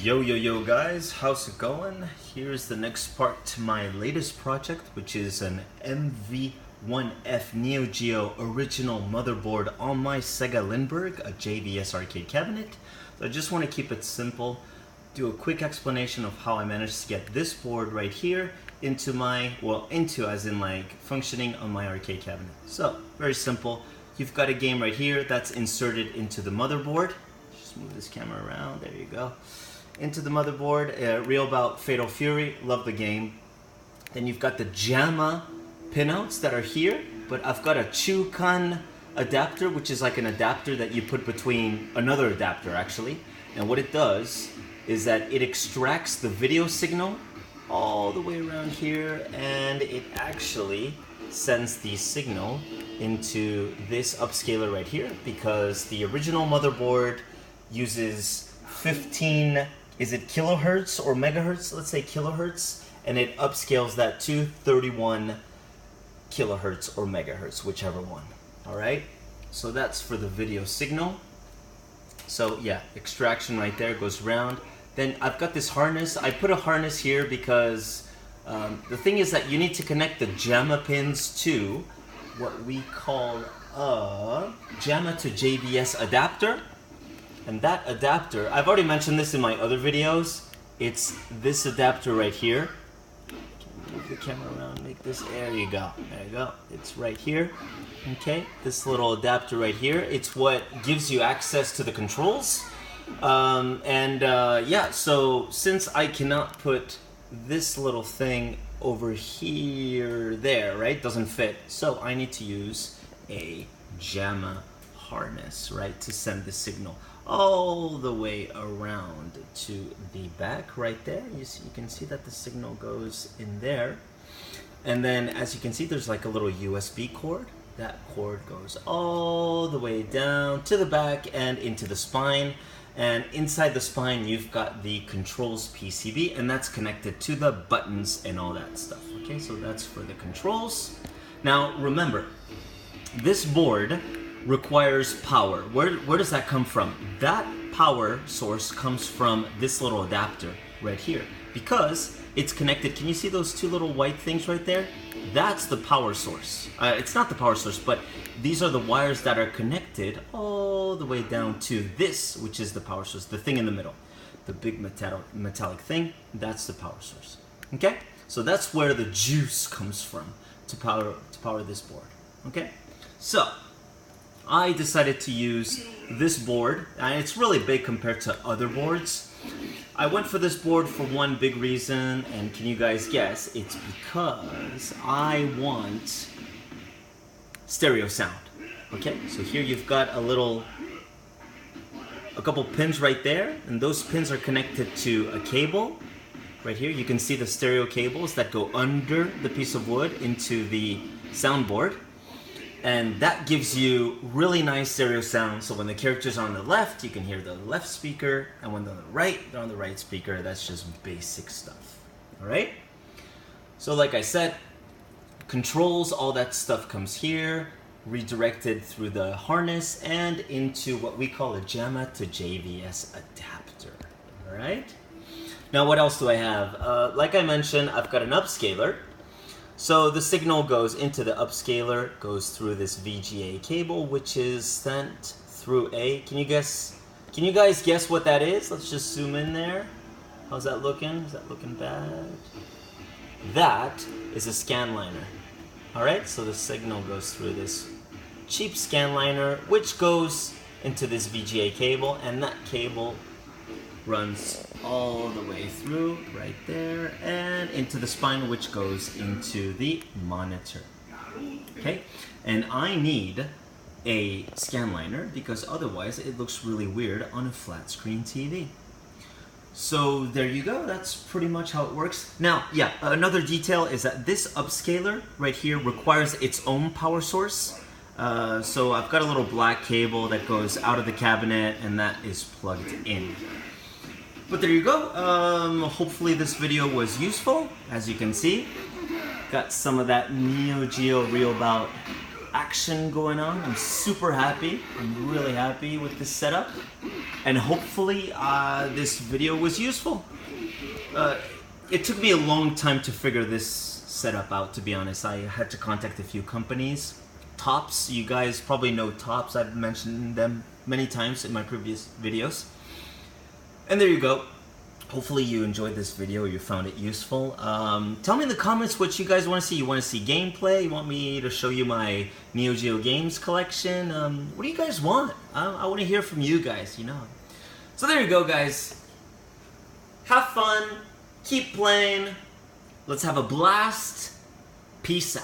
Yo guys, how's it going? Here's the next part to my latest project, which is an MV-1F Neogeo original motherboard on my Sega Lindbergh, a JVS arcade cabinet. So I just want to keep it simple, do a quick explanation of how I managed to get this board right here into my, into as in like functioning on my arcade cabinet. So, very simple. You've got a game right here that's inserted into the motherboard. Just move this camera around, there you go. Into the motherboard, real about Fatal Fury, love the game. Then you've got the JAMA pinouts that are here, but I've got a Chukan adapter, which is like an adapter that you put between another adapter actually. And what it does is that it extracts the video signal all the way around here, and it actually sends the signal into this upscaler right here, because the original motherboard uses 15, is it kilohertz or megahertz? Let's say kilohertz, and it upscales that to 31 kilohertz or megahertz, whichever one. All right, so that's for the video signal. So yeah, extraction right there goes around. Then I've got this harness. I put a harness here because the thing is that you need to connect the JAMA pins to what we call a JAMA to JVS adapter. And that adapter, I've already mentioned this in my other videos, it's this adapter right here. Move the camera around, make this, there you go, it's right here. Okay, this little adapter right here, it's what gives you access to the controls. Yeah, so since I cannot put this little thing over here, there, right, doesn't fit, so I need to use a JAMA harness, right, to send the signal all the way around to the back right there. You can see that the signal goes in there, and then as you can see there's like a little USB cord. That cord goes all the way down to the back and into the spine, and inside the spine you've got the controls PCB, and that's connected to the buttons and all that stuff. Okay, so that's for the controls. Now remember, this board requires power. Where does that come from? That power source comes from this little adapter right here, because it's connected. Can you see those two little white things right there? That's the power source. It's not the power source, but these are the wires that are connected all the way down to this, which is the power source, the thing in the middle, the big metallic thing. That's the power source. Okay, so that's where the juice comes from to power this board. Okay, so I decided to use this board, and it's really big compared to other boards. I went for this board for one big reason, and can you guys guess? It's because I want stereo sound. Okay, so here you've got a couple pins right there, and those pins are connected to a cable. Right here you can see the stereo cables that go under the piece of wood into the soundboard. And that gives you really nice stereo sound. So when the characters are on the left, you can hear the left speaker, and when they're on the right, they're on the right speaker. That's just basic stuff. All right? So like I said, controls, all that stuff comes here, redirected through the harness and into what we call a JAMA to JVS adapter. All right? Now what else do I have? Like I mentioned, I've got an upscaler. So the signal goes into the upscaler, goes through this VGA cable, which is sent through a, can you guys guess what that is? Let's just zoom in there. How's that looking? Is that looking bad? That is a scan liner. All right, so the signal goes through this cheap scan liner, which goes into this VGA cable, and that cable runs all the way through right there and into the spine, which goes into the monitor. Okay, and I need a scan liner because otherwise it looks really weird on a flat screen TV. So there you go, that's pretty much how it works. Now, yeah, another detail is that this upscaler right here requires its own power source. So I've got a little black cable that goes out of the cabinet, and that is plugged in. But there you go. Hopefully this video was useful. As you can see, got some of that Neogeo real bout action going on. I'm super happy. I'm really happy with this setup. and hopefully this video was useful. It took me a long time to figure this setup out, to be honest. I had to contact a few companies. Tops, you guys probably know Tops. I've mentioned them many times in my previous videos. And there you go. Hopefully you enjoyed this video, you found it useful. Tell me in the comments what you guys want to see. You want to see gameplay? You want me to show you my Neo Geo games collection? What do you guys want? I want to hear from you guys, you know. So there you go, guys. Have fun. Keep playing. Let's have a blast. Peace out.